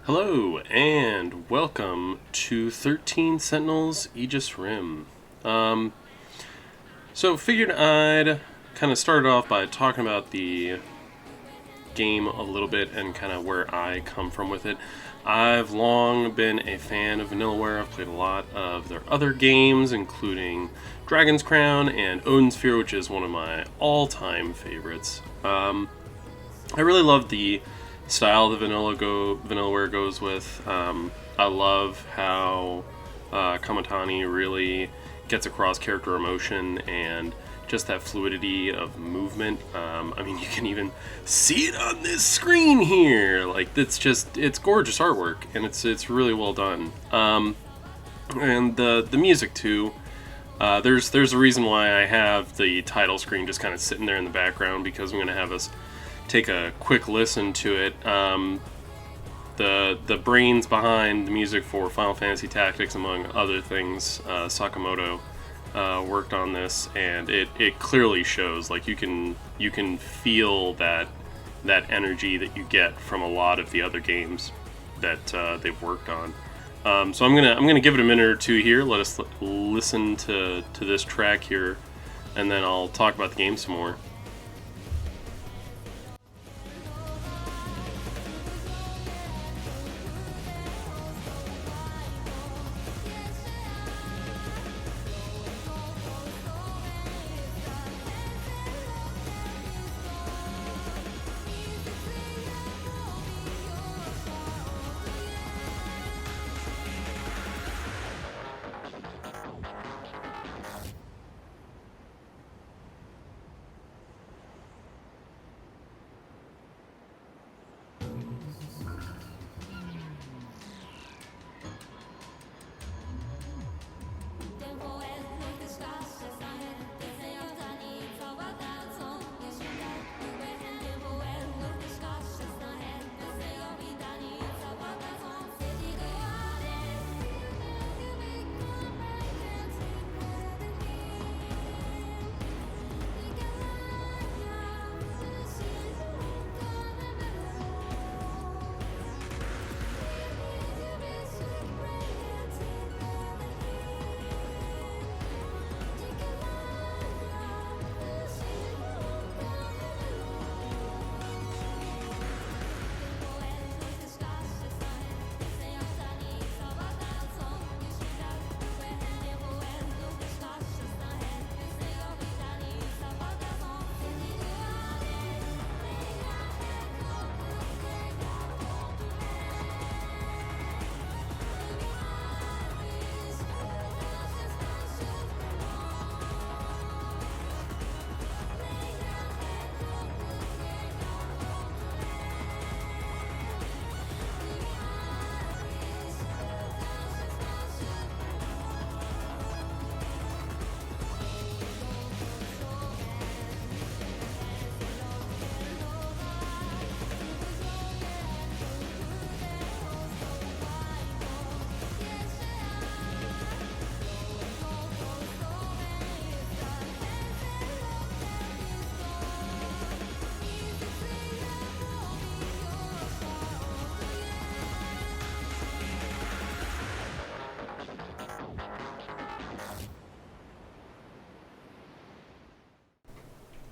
Hello, and welcome to 13 Sentinels Aegis Rim. So figured I'd kind of start off by talking about the game a little bit and kind of where I come from with it. I've long been a fan of Vanillaware. I've played a lot of their other games, including Dragon's Crown and Odin Sphere, which is one of my all-time favorites. I really love the style the Vanillaware goes with. I love how Kamatani really gets across character emotion and just that fluidity of movement. I mean, you can even see it on this screen here. Like, it's gorgeous artwork, and it's really well done. And the music too. There's a reason why I have the title screen just kind of sitting there in the background, because I'm going to have us take a quick listen to it. The brains behind the music for Final Fantasy Tactics, among other things, Sakamoto, worked on this, and it clearly shows. Like, you can feel that energy that you get from a lot of the other games that they've worked on. So I'm gonna give it a minute or two here. Let us listen to this track here, and then I'll talk about the game some more.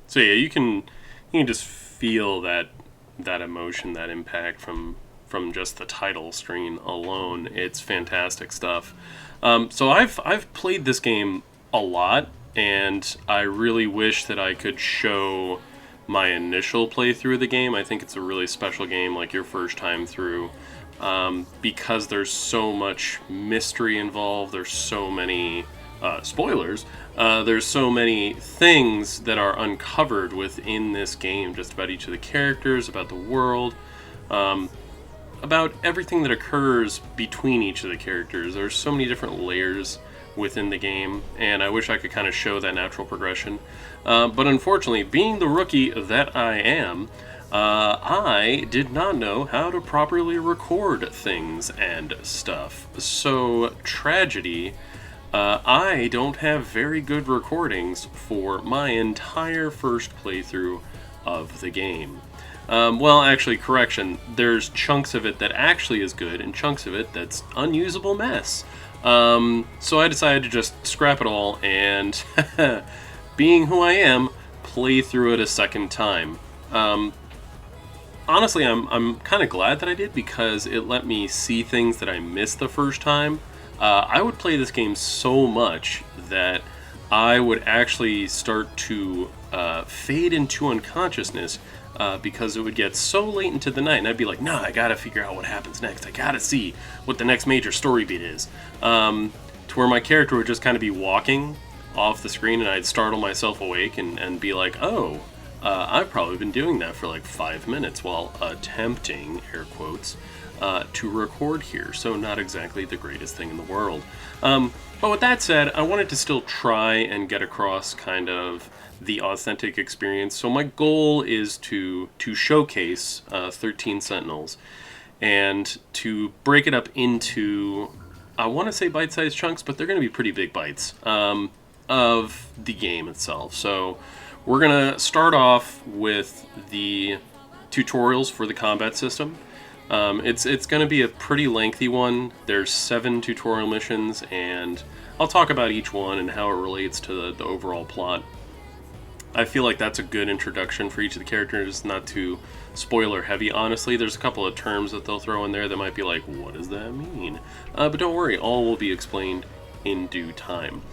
So yeah, you can just feel that emotion, that impact from just the title screen alone. It's fantastic stuff. So I've played this game a lot, and I really wish that I could show my initial playthrough of the game. I think it's a really special game, like your first time through, because there's so much mystery involved. There's so many spoilers. There's so many things that are uncovered within this game, just about each of the characters, about the world, about everything that occurs between each of the characters. There's so many different layers within the game, and I wish I could kind of show that natural progression. But unfortunately, being the rookie that I am, I did not know how to properly record things and stuff. So, tragedy, I don't have very good recordings for my entire first playthrough of the game. Well, actually, correction. There's chunks of it that actually is good, and chunks of it that's unusable mess. So I decided to just scrap it all, and being who I am, play through it a second time. Honestly, I'm kind of glad that I did, because it let me see things that I missed the first time. I would play this game so much that I would actually start to fade into unconsciousness, because it would get so late into the night, and I'd be like, nah, I gotta figure out what happens next. I gotta see what the next major story beat is. To where my character would just kind of be walking off the screen, and I'd startle myself awake and be like, oh, I've probably been doing that for like 5 minutes while attempting, air quotes, to record here. So not exactly the greatest thing in the world. But with that said, I wanted to still try and get across kind of the authentic experience. So my goal is to showcase 13 Sentinels and to break it up into, I want to say bite-sized chunks, but they're going to be pretty big bites of the game itself. So we're going to start off with the tutorials for the combat system. It's going to be a pretty lengthy one. There's 7 tutorial missions, and I'll talk about each one and how it relates to the overall plot. I feel like that's a good introduction for each of the characters, not too spoiler heavy. Honestly, there's a couple of terms that they'll throw in there that might be like, what does that mean? But don't worry, all will be explained in due time.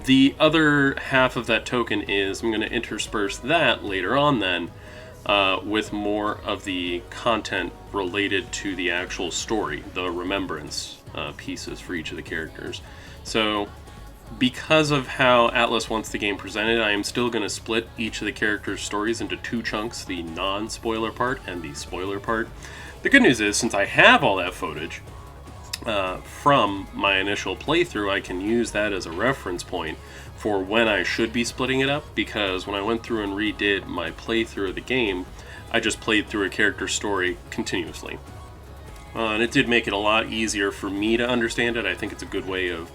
The other half of that token is I'm going to intersperse that later on then with more of the content related to the actual story, the remembrance pieces for each of the characters. So because of how Atlus wants the game presented, I am still going to split each of the characters' stories into 2 chunks, the non-spoiler part and the spoiler part. The good news is, since I have all that footage from my initial playthrough, I can use that as a reference point for when I should be splitting it up, because when I went through and redid my playthrough of the game, I just played through a character's story continuously. And it did make it a lot easier for me to understand it. I think it's a good way of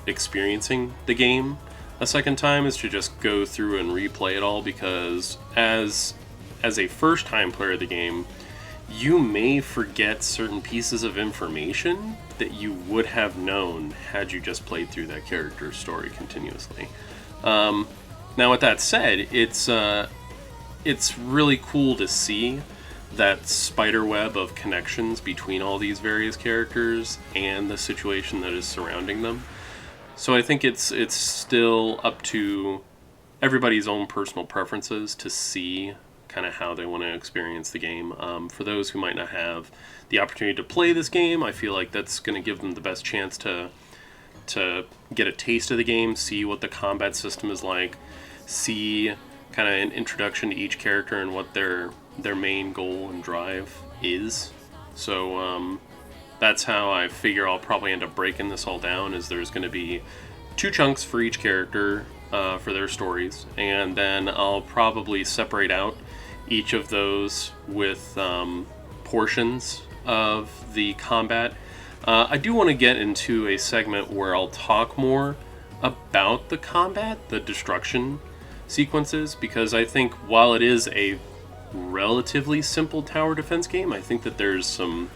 experiencing the game a second time, is to just go through and replay it all, because as a first time player of the game, you may forget certain pieces of information that you would have known had you just played through that character's story continuously. Now with that said, it's really cool to see that spider web of connections between all these various characters and the situation that is surrounding them. So I think it's still up to everybody's own personal preferences to see kind of how they want to experience the game. For those who might not have the opportunity to play this game, I feel like that's going to give them the best chance to get a taste of the game, see what the combat system is like, see kind of an introduction to each character and what their main goal and drive is. So that's how I figure I'll probably end up breaking this all down, is there's going to be 2 chunks for each character for their stories, and then I'll probably separate out each of those with portions of the combat. I do want to get into a segment where I'll talk more about the combat, the destruction sequences, because I think while it is a relatively simple tower defense game, I think that there's some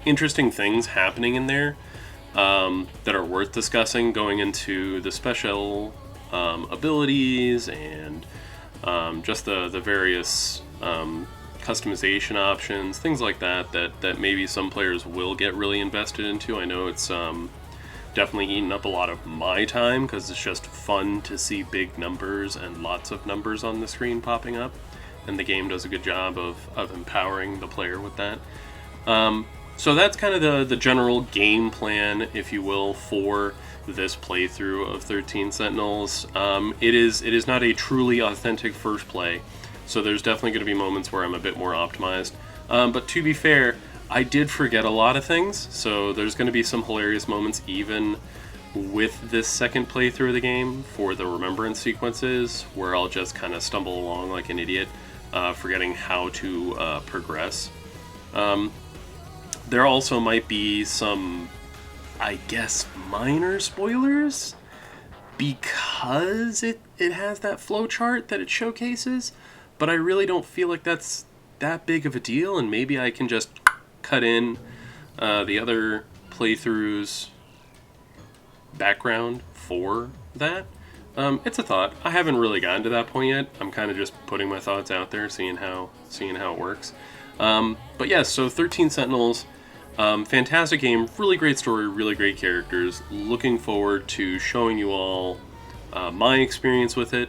interesting things happening in there that are worth discussing, going into the special abilities and just the various customization options, things like that maybe some players will get really invested into. I know it's definitely eaten up a lot of my time, because it's just fun to see big numbers and lots of numbers on the screen popping up, and the game does a good job of empowering the player with that. So that's kind of the general game plan, if you will, for this playthrough of 13 Sentinels. It is not a truly authentic first play, so there's definitely going to be moments where I'm a bit more optimized. But to be fair, I did forget a lot of things, so there's going to be some hilarious moments even with this second playthrough of the game for the remembrance sequences, where I'll just kind of stumble along like an idiot, forgetting how to progress. There also might be some, I guess, minor spoilers, because it has that flowchart that it showcases, but I really don't feel like that's that big of a deal, and maybe I can just cut in the other playthroughs background for that. It's a thought. I haven't really gotten to that point yet. I'm kind of just putting my thoughts out there, seeing how it works. But yeah, so 13 Sentinels, fantastic game, really great story, really great characters. Looking forward to showing you all my experience with it.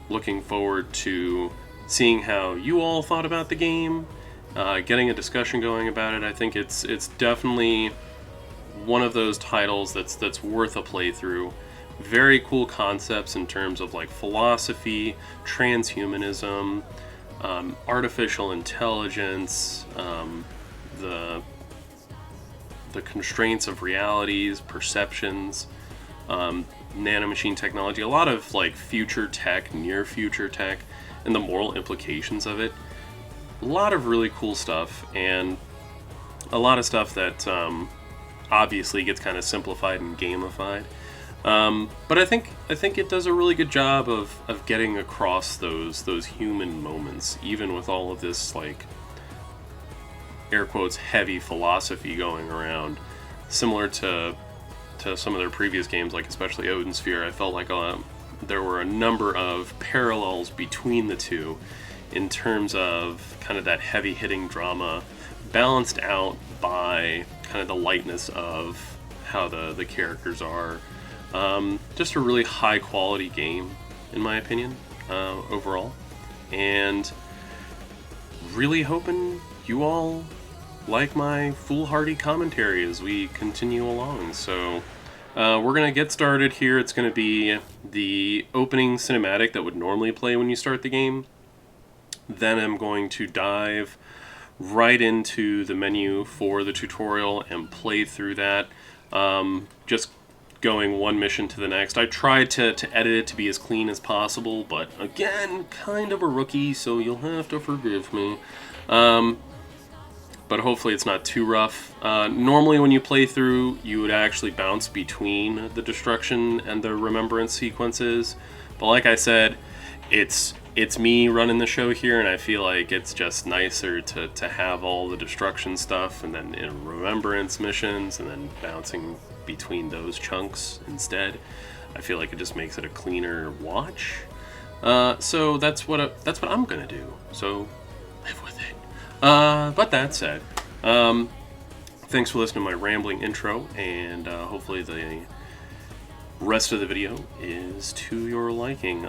Looking forward to seeing how you all thought about the game, getting a discussion going about it. I think it's definitely one of those titles that's worth a playthrough. Very cool concepts in terms of like philosophy, transhumanism, artificial intelligence, the constraints of realities, perceptions, nanomachine technology, a lot of like future tech, near future tech, and the moral implications of it. A lot of really cool stuff, and a lot of stuff that obviously gets kind of simplified and gamified. But I think it does a really good job of getting across those human moments, even with all of this like air quotes heavy philosophy going around. Similar to some of their previous games, like especially Odin Sphere, I felt like there were a number of parallels between the two in terms of kind of that heavy hitting drama, balanced out by kind of the lightness of how the characters are. Just a really high quality game, in my opinion, overall. And really hoping you all like my foolhardy commentary as we continue along. So we're going to get started here. It's going to be the opening cinematic that would normally play when you start the game. Then I'm going to dive right into the menu for the tutorial and play through that. Just going one mission to the next. I tried to edit it to be as clean as possible, but again, kind of a rookie, so you'll have to forgive me. But hopefully it's not too rough. Normally when you play through, you would actually bounce between the destruction and the remembrance sequences. But like I said, it's me running the show here, and I feel like it's just nicer to have all the destruction stuff and then in remembrance missions and then bouncing between those chunks instead. I feel like it just makes it a cleaner watch. So that's what I'm gonna do. So live with it. But that said, thanks for listening to my rambling intro, and hopefully the rest of the video is to your liking.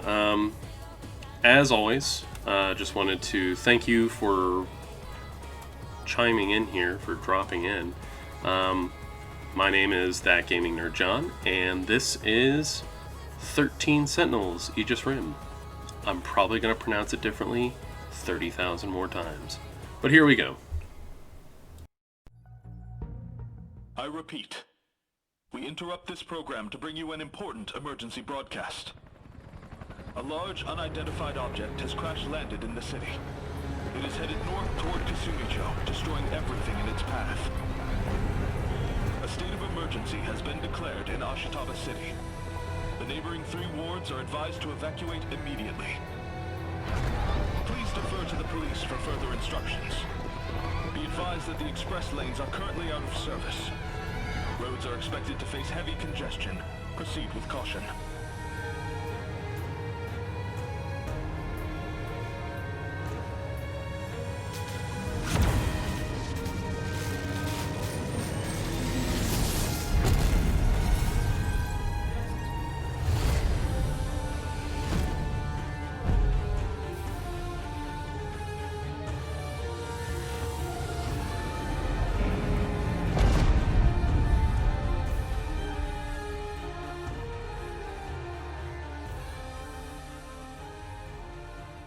As always, just wanted to thank you for chiming in here, for dropping in. My name is That Gaming Nerd John, and this is 13 Sentinels, Aegis Rim. I'm probably going to pronounce it differently 30,000 more times. But here we go. I repeat, we interrupt this program to bring you an important emergency broadcast. A large, unidentified object has crash-landed in the city. It is headed north toward Kasumicho, destroying everything in its path. A state of emergency has been declared in Ashitaba City. The neighboring 3 wards are advised to evacuate immediately. Please defer to the police for further instructions. Be advised that the express lanes are currently out of service. Roads are expected to face heavy congestion. Proceed with caution.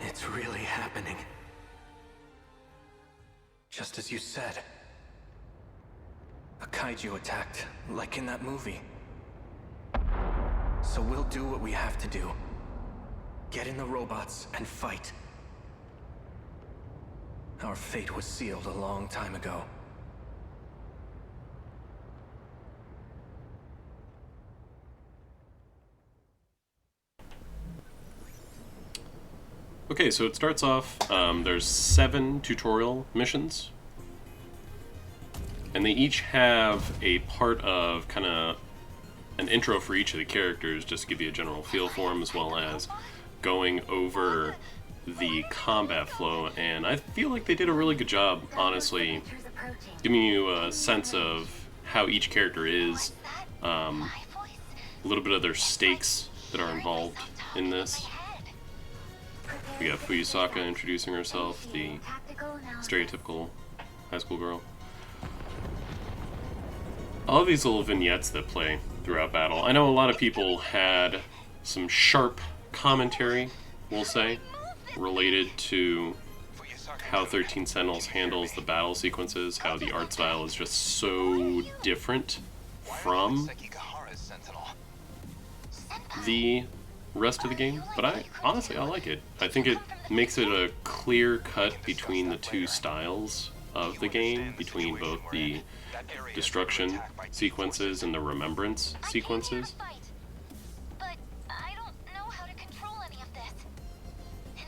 It's really happening. Just as you said. A kaiju attacked, like in that movie. So we'll do what we have to do. Get in the robots and fight. Our fate was sealed a long time ago. Okay, so it starts off, there's 7 tutorial missions. And they each have a part of kind of an intro for each of the characters, just to give you a general feel for them, as well as going over the combat flow. And I feel like they did a really good job, honestly, giving you a sense of how each character is, a little bit of their stakes that are involved in this. We got Fuyusaka introducing herself, the stereotypical high school girl. All of these little vignettes that play throughout battle. I know a lot of people had some sharp commentary, we'll say, related to how 13 Sentinels handles the battle sequences, how the art style is just so different from the rest of the game, but honestly I like it. I think it makes it a clear cut between the two styles of the game, between both the destruction sequences and the remembrance sequences.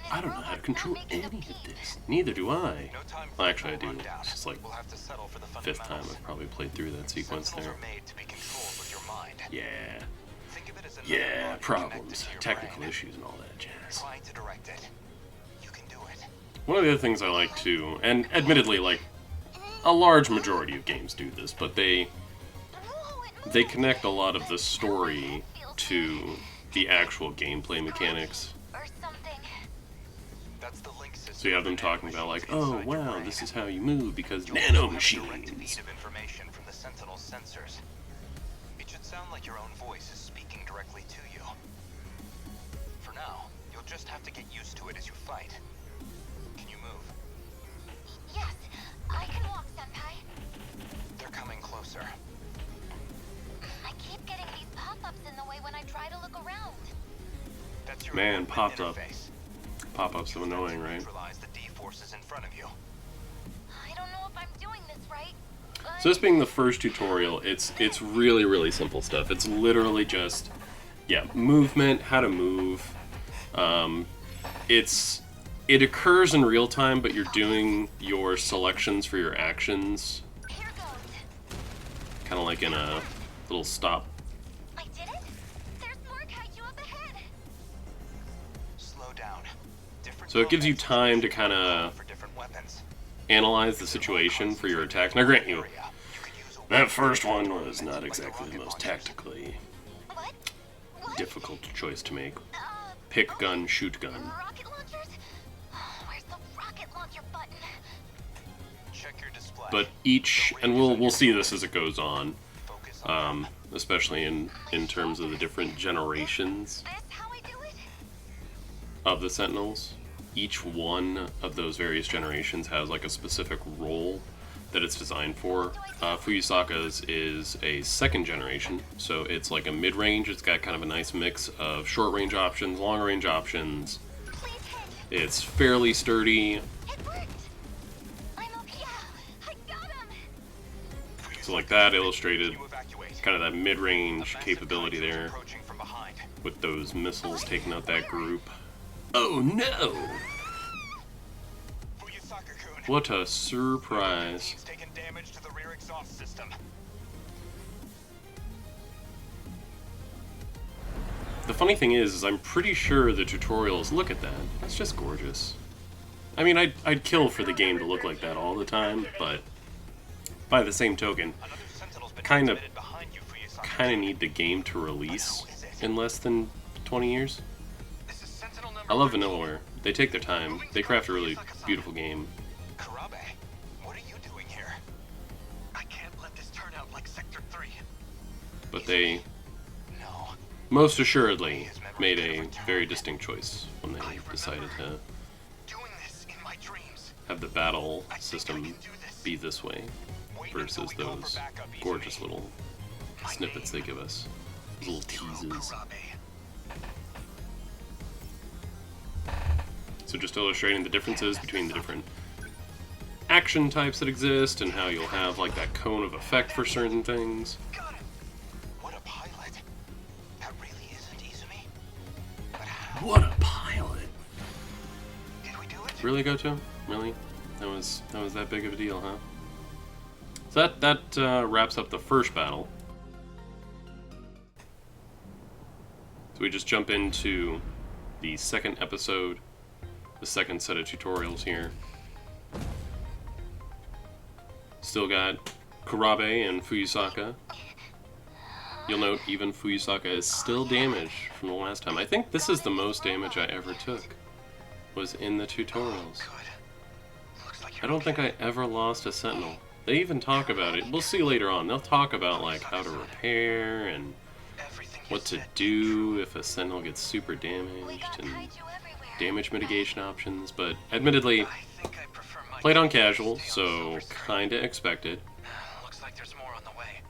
I don't know how to control any of this. Neither do I. Well, actually I do. It's just like 5th time I've probably played through that sequence there. Yeah. Yeah, problems, technical issues and all that jazz. One of the other things I like too, and admittedly like a large majority of games do this, but they connect a lot of the story to the actual gameplay mechanics. So you have them talking about like, oh wow, this is how you move because nanomachines. It should sound like your own voice is speaking directly to you. For now, you'll just have to get used to it as you fight. Can you move? Yes, I can walk, Senpai. They're coming closer. I keep getting these pop-ups in the way when I try to look around. That's your Man, movement pop-up. interface. Pop-ups are annoying, right? Neutralize the D-forces in front of you. I don't know if I'm doing this right. So this being the first tutorial, it's really, really simple stuff. It's literally just, yeah, movement, how to move. It occurs in real time, but you're doing your selections for your actions Here goes. kind of like in a little stop. I did it. There's more kaiju up ahead. Slow down. Different So it gives you movements time to kind of for different weapons. analyze the situation for your attacks. Now grant you, You could use a that first one was not exactly the most tactically What? What? difficult choice to make. Pick gun, shoot gun. Rocket launchers? Where's the rocket launcher button? check your display. But each, and we'll see this as it goes on, Focus on especially in terms of the different generations This how I do it? of the Sentinels. Each one of those various generations has like a specific role that it's designed for. Fuyusaka's is a 2nd generation, so it's like a mid-range. It's got kind of a nice mix of short-range options, long-range options. Please hit. It's fairly sturdy, It worked. I'm okay. Yeah, I got him. so like that illustrated you evacuate. kind of that mid-range capability there Approaching from behind. with those missiles taking out that group. Oh no! Fuyusaka-kun. What a surprise. He's taken damage to the rear exhaust system. The funny thing is I'm pretty sure the tutorials, look at that, that's just gorgeous. I mean, I'd kill for the game to look like that all the time, but by the same token, Another Sentinel's been kind of transmitted behind you, Fuyusaka. need the game to release in less than 20 years. This is Sentinel number I love 13. Vanillaware. They take their time. They craft a really beautiful game. Karabe, what are you doing here? I can't let this turn out like Sector 3. But they No. most assuredly made a very distinct choice when they decided to Doing this in my dreams. have the battle system be this way versus those gorgeous little snippets they give us. Those little teases. So just illustrating the differences between the different action types that exist and how you'll have like that cone of effect for certain things. Got it. What a pilot. That really isn't Izumi. But how? What a pilot! Really, Goto? Really? That was that big of a deal, huh? So that wraps up the first battle. So we just jump into the second episode, the second set of tutorials here. Still got Kurabe and Fuyusaka. You'll note even Fuyusaka is still damaged from the last time. I think this is the most damage I ever took, was in the tutorials. I don't think I ever lost a Sentinel. They even talk about it. We'll see later on. They'll talk about like how to repair and what to do if a Sentinel gets super damaged and damage mitigation options, but admittedly, played on casual, so kinda expected. Looks like there's more on the way.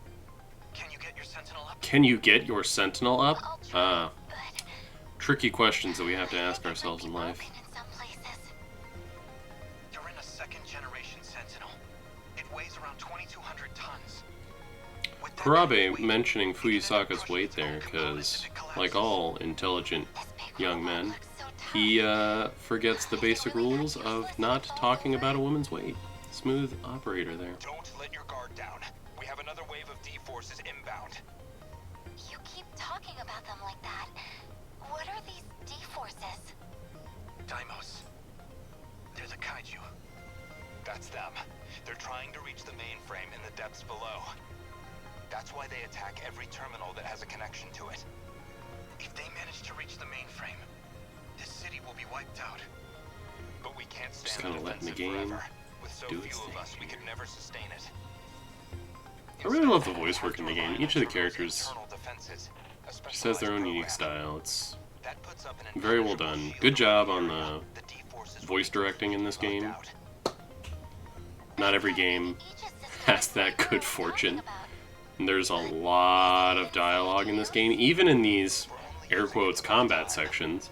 Can you get your Sentinel up? Can you get your Sentinel up? Tricky questions that we have to ask ourselves in life. You're in a second-generation Sentinel. It weighs around 2,200 tons. Kurabe mentioning Fuyusaka's weight there, because, like all intelligent young men, he forgets the basic rules of not talking about a woman's weight. Smooth operator there. Don't let your guard down. We have another wave of D-forces inbound. You keep talking about them like that. What are these D-forces? Deimos. They're the kaiju. That's them. They're trying to reach the mainframe in the depths below. That's why they attack every terminal that has a connection to it. If they manage to reach the mainframe, this city will be wiped out. But we can't Just stand kinda the letting the defensive game forever. With so do few its of thing. us, we could never sustain it. I really love the voice work in the game. Each of the characters just has their own unique style. It's very well done. Good job on the voice directing in this game. Not every game has that good fortune. And there's a lot of dialogue in this game, even in these air quotes combat sections.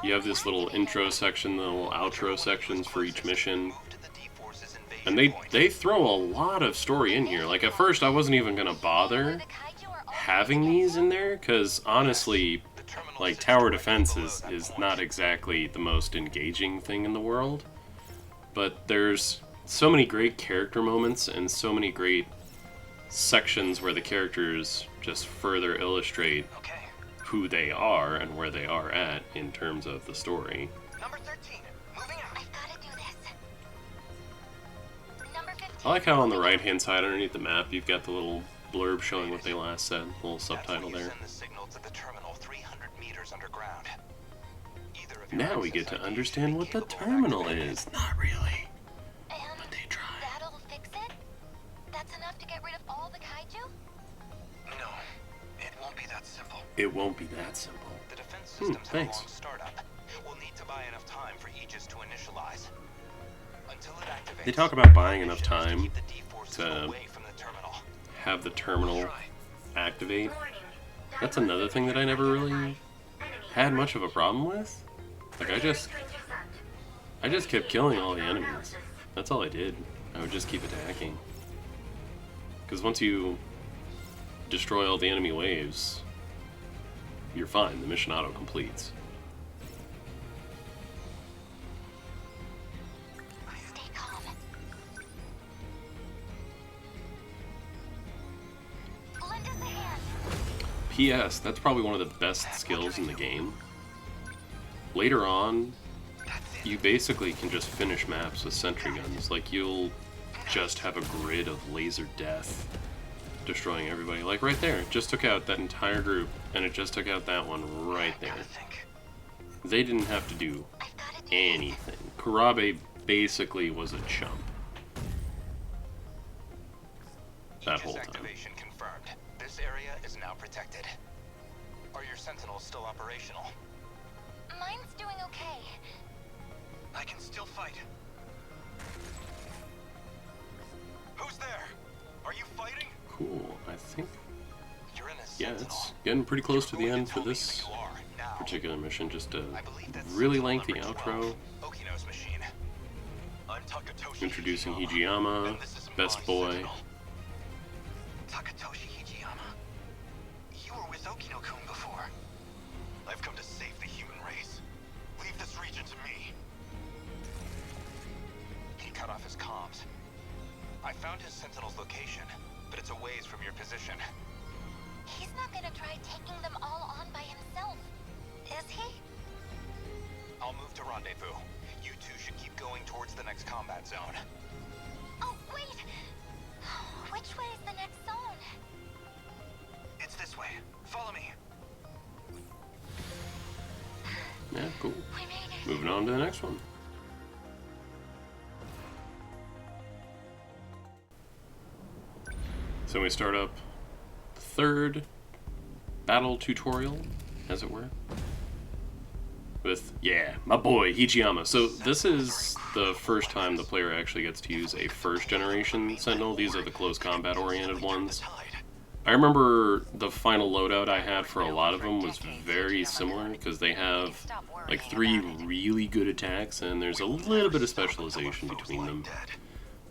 You have this little intro section, the little outro sections for each mission. And they throw a lot of story in here. Like, at first I wasn't even gonna bother having these in there, because honestly, like, tower defense is not exactly the most engaging thing in the world. But there's so many great character moments and so many great sections where the characters just further illustrate who they are and where they are at in terms of the story. Number 13, moving out. I've gotta do this. Number 15. I like how on the right hand side underneath the map you've got the little blurb showing what they last said, the little subtitle there. Send the signal to the terminal 300 meters underground. Now we get to understand what the terminal is. Not really. And But they try. that'll fix it? That's enough to get rid of all the kaiju? No, it won't be that simple. It won't be that simple. The defense systems have a thanks. long startup. We'll need to buy enough time for Aegis to initialize. Until it activates, They talk about buying enough the mission is time keep the D-forces to away from the terminal. have the terminal activate. That's another thing that I never really had much of a problem with. Like, I just kept killing all the enemies. That's all I did. I would just keep attacking. Because once you destroy all the enemy waves, you're fine. The mission auto completes. Stay calm. Lend us a hand. P.S. That's probably one of the best skills in the game. Later on, you basically can just finish maps with sentry guns. Like, you'll just have a grid of laser death destroying everybody. Like right there, it just took out that entire group, and it just took out that one right there. They didn't have to do I've gotta do anything. Kurabe basically was a chump that Aegis whole time. activation confirmed. This area is now protected. Are your Sentinels still operational? Mine's doing okay. I can still fight. Who's there? Are you fighting? Cool, I think, You're in a yeah, Sentinel. it's getting pretty close to the You're going end for tell me this who you are now. particular mission. Just a I believe that's really Sentinel lengthy number outro 12, Okino's machine. I'm Takatoshi introducing Hijiyama, Hijiyama, and this is best my boy. Sentinel. Takatoshi Hijiyama. You were with Okino-kun before. I've come to save the human race. Leave this region to me. cut off his comms. I found his Sentinel's location, but it's a ways from your position. He's not gonna try taking them all on by himself, is he? I'll move to rendezvous. You two should keep going towards the next combat zone. Oh, wait! Which way is the next zone? It's this way. Follow me. Yeah, cool. We made it. Moving on to the next one. So we start up the third battle tutorial, as it were, with, yeah, my boy, Hijiyama. So this is the first time the player actually gets to use a first-generation Sentinel. These are the close combat-oriented ones. I remember the final loadout I had for a lot of them was very similar, because they have like 3 really good attacks, and there's a little bit of specialization between them.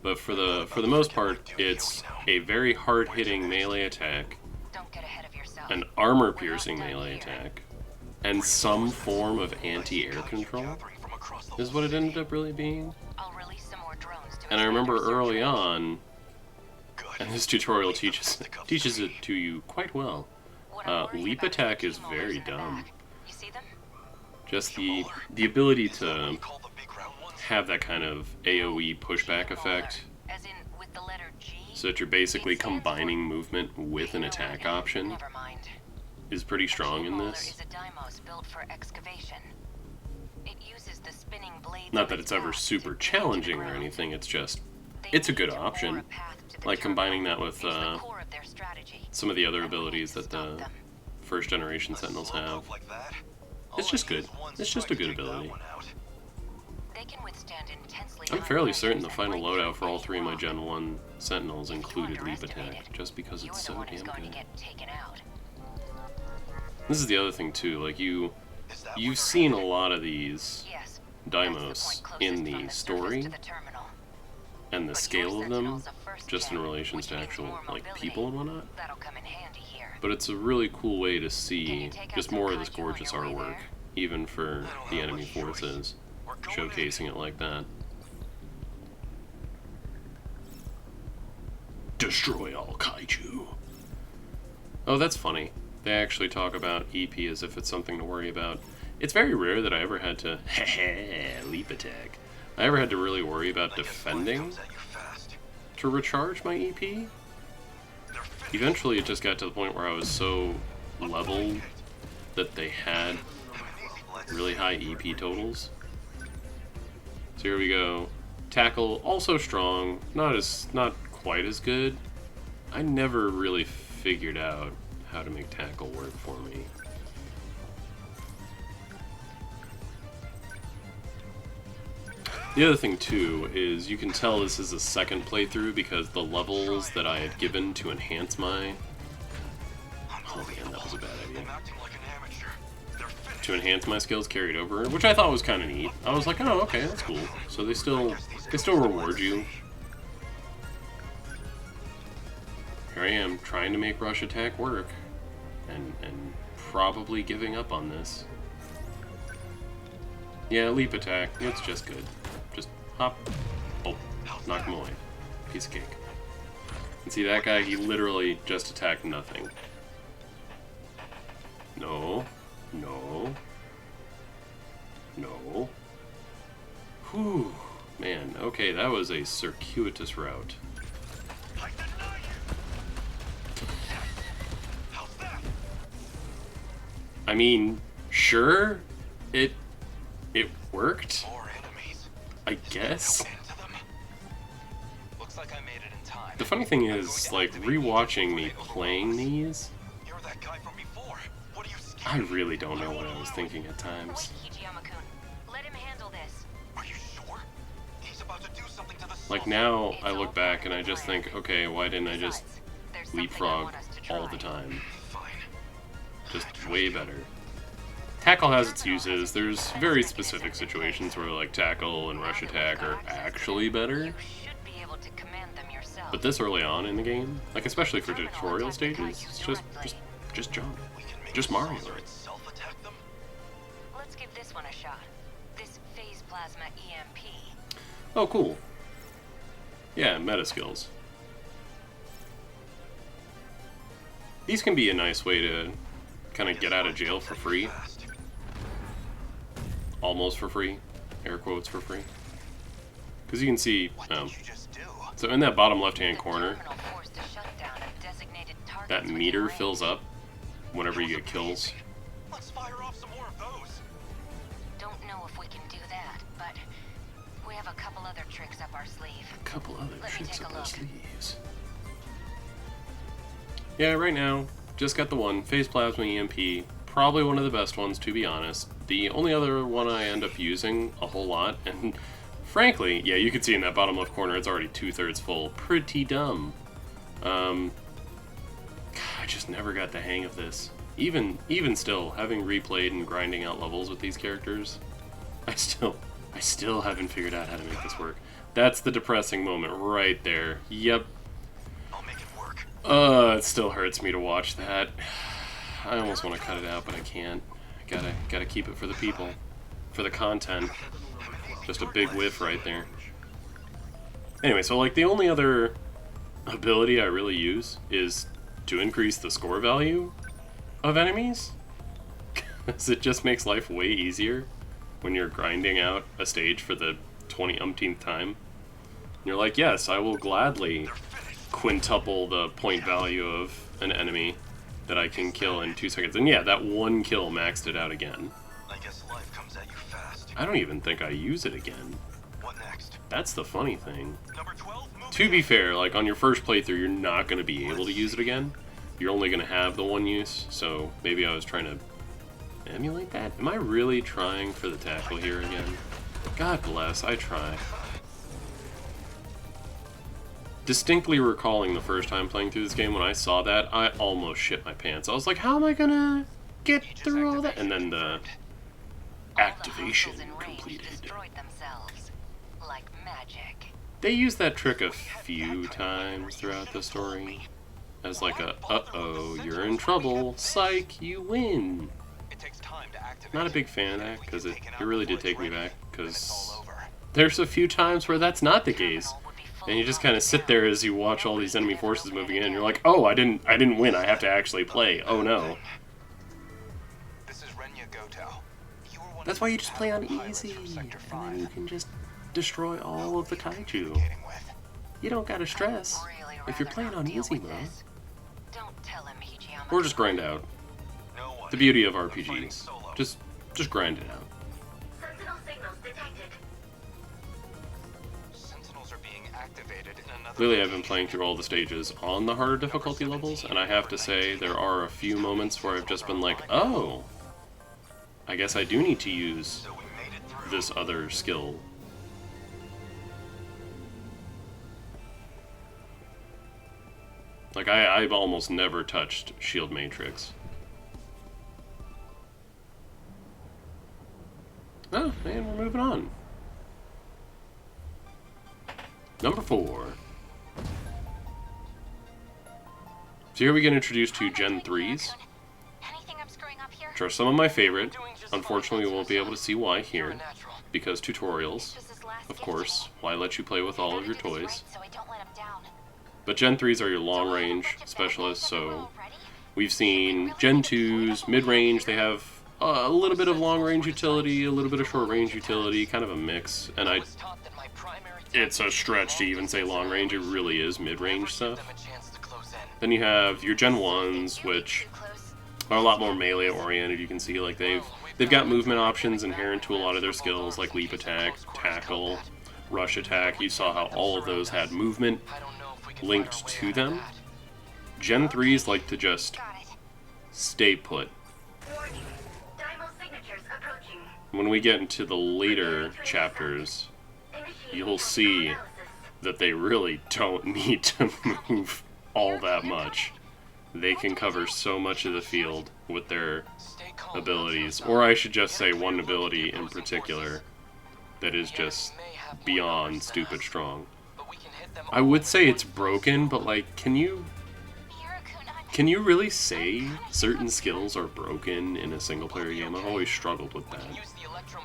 But for the most part, it's a very hard-hitting melee attack, an armor-piercing melee attack, and some form of anti-air control is what it ended up really being. And I remember early on, and this tutorial teaches it to you quite well, leap attack is very dumb. Just the ability to have that kind of AoE pushback effect, so that you're basically combining movement with an attack option, is pretty strong in this. Not that it's ever super challenging or anything, it's just, it's a good option. Like combining that with some of the other abilities that the first generation Sentinels have. It's just good. It's just a good ability. I'm fairly certain the final loadout for all 3 of my Gen 1 Sentinels included leap attack, just because it's so damn good. This is the other thing too, like you've seen a lot of these Deimos in the story, and the scale of them, just in relation to actual like people and whatnot. But it's a really cool way to see just more of this gorgeous artwork, even for the enemy forces, showcasing it like that. Destroy all kaiju. Oh, that's funny. They actually talk about EP as if it's something to worry about. It's very rare that I ever had to leap attack. I ever had to really worry about defending to recharge my EP. Eventually it just got to the point where I was so leveled that they had really high EP totals. So here we go. Tackle, also strong, not quite as good. I never really figured out how to make tackle work for me. The other thing too is you can tell this is a second playthrough because the levels that I had given to enhance my... Oh man, that was a bad idea. To enhance my skills carried over, which I thought was kind of neat. I was like, oh, okay, that's cool. So they still reward you. Here I am, trying to make rush attack work, and probably giving up on this. Yeah, leap attack, it's just good. Just hop, oh, knock him away. Piece of cake. And see that guy, he literally just attacked nothing. No. No. No. Whew. Man, okay, that was a circuitous route. I mean, sure, it worked, I guess. The funny thing is, like, rewatching me playing these, I really don't know what I was thinking at times. Like, now I look back and I just think, okay, why didn't I just leapfrog all the time? Just way better. Tackle has its uses. There's very specific situations where like tackle and rush attack are actually better. But this early on in the game, like especially for tutorial stages, it's just jump. Just Mario. Let's give this one a shot. This phase plasma EMP. Oh, cool. Yeah, meta skills. These can be a nice way to kind of get out of jail for free. Almost for free. Air quotes for free. Because you can see, so in that bottom left-hand corner, that meter fills up whenever you get kills. Let's fire off some more of those. Don't know if we can do that, but we have a couple other tricks up our sleeve. A couple other Let me tricks take up a our look. sleeves. Yeah, right now, just got the one, Phase Plasma EMP. Probably one of the best ones, to be honest. The only other one I end up using a whole lot, and frankly, yeah, you can see in that bottom left corner, it's already 2/3 full. Pretty dumb. I just never got the hang of this. Even still, having replayed and grinding out levels with these characters, I still haven't figured out how to make this work. That's the depressing moment right there. Yep. I'll make it work. It still hurts me to watch that. I almost want to cut it out, but I can't. Gotta keep it for the people, for the content. Just a big whiff right there. Anyway, so like the only other ability I really use is to increase the score value of enemies, because it just makes life way easier when you're grinding out a stage for the 20-umpteenth time. And you're like, yes, I will gladly quintuple the point value of an enemy that I can kill in 2 seconds. And yeah, that one kill maxed it out again. I guess life comes at you fast. I don't even think I use it again. What next? That's the funny thing. Number 12, move. To be fair, like on your first playthrough, you're not going to be able to use it again. You're only going to have the one use, so maybe I was trying to emulate that? Am I really trying for the tackle here again? God bless, I try. Distinctly recalling the first time playing through this game, when I saw that, I almost shit my pants. I was like, how am I gonna get through all that? And then the activation completed. Like magic. They use that trick a few times throughout the story. As like a, uh-oh, you're in trouble, psych, you win. It takes time to activate. Not a big fan of that, because it really did take me back, because there's a few times where that's not the case. And you just kind of sit there as you watch all these enemy forces moving in, and you're like, oh, I didn't win, I have to actually play. Oh no. This is Renya Goto. You were one That's of why the you just play on pilots easy, from Sector and then 5. you can just destroy all of the kaiju. Communicating with. You don't gotta stress Really if you're rather playing not on deal easy with mode. this. Don't tell him, Hijiyama. Or just grind out. No one. The beauty of We're fighting RPGs. solo. Just grind it out. Sentinel signals detected. Sentinels are being activated in another Clearly I've been playing through all the stages on the harder difficulty levels, and I have to say there are a few moments where I've just been like, oh, I guess I do need to use So we made it through. this other skill. Like, I've almost never touched Shield Matrix. Oh, and we're moving on. Number 4. So here we get introduced to Gen 3s, Anything I'm screwing up here? which are some of my favorite. Unfortunately, we won't be able to see why here, Natural. because tutorials, This is his last of gift course. to me. Why let you play with all of your Gotta do this toys? right so I don't let him down. But Gen 3s are your long-range specialists, so we've seen Gen 2s, mid-range, they have a little bit of long-range utility, a little bit of short-range utility, kind of a mix, and I was taught that my primary it's a stretch to even say long-range, it really is mid-range give stuff. them a chance to close in. Then you have your Gen 1s, which are a lot more melee-oriented. You can see like they've got movement options inherent to a lot of their skills, like leap attack, tackle, rush attack. You saw how all of those had movement I don't know if we can linked find our way to out of them. that. Gen 3s like to just Got it. stay put. Warning. Dymo signatures approaching. When we get into the later chapters, you'll see that they really don't need to move all that much. They can cover so much of the field with their Stay calm. abilities, or I should just say one ability in particular that is just beyond stupid strong. But we can hit them I would say it's broken, but like, can you Can you really say certain skills are broken in a single-player game? I've always struggled with that.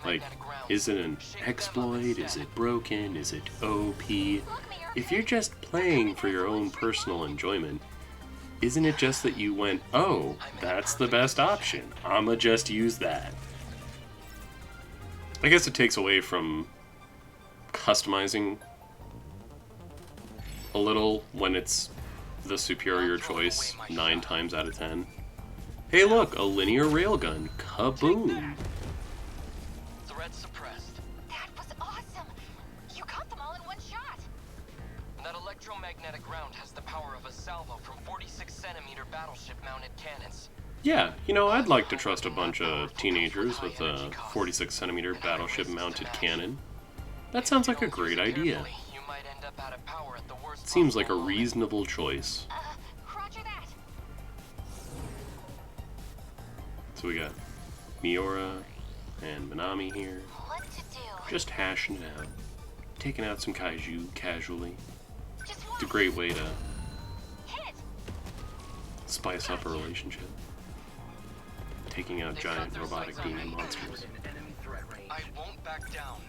Like, is it an exploit? Is it broken? Is it OP? If you're just playing for your own personal enjoyment, isn't it just that you went, oh, that's the best option, I'ma just use that? I guess it takes away from customizing a little when it's the superior choice 9 times out of 10. Hey look, a linear railgun. Kaboom! Threat suppressed. That was awesome. You got them all in one shot. That electromagnetic round has the power of a salvo from 46-centimeter battleship-mounted cannons. Yeah, you know, I'd like to trust a bunch of teenagers with a 46-centimeter battleship-mounted cannon. That sounds like a great idea. You might end up out of power at the worst. Seems like a reasonable choice. Roger that. So we got Miura and Minami here, What to do? just hashing it out. Taking out some kaiju casually. Just It's a one. great way to Hit. spice up a relationship. Taking out giant robotic demon monsters. I won't back down.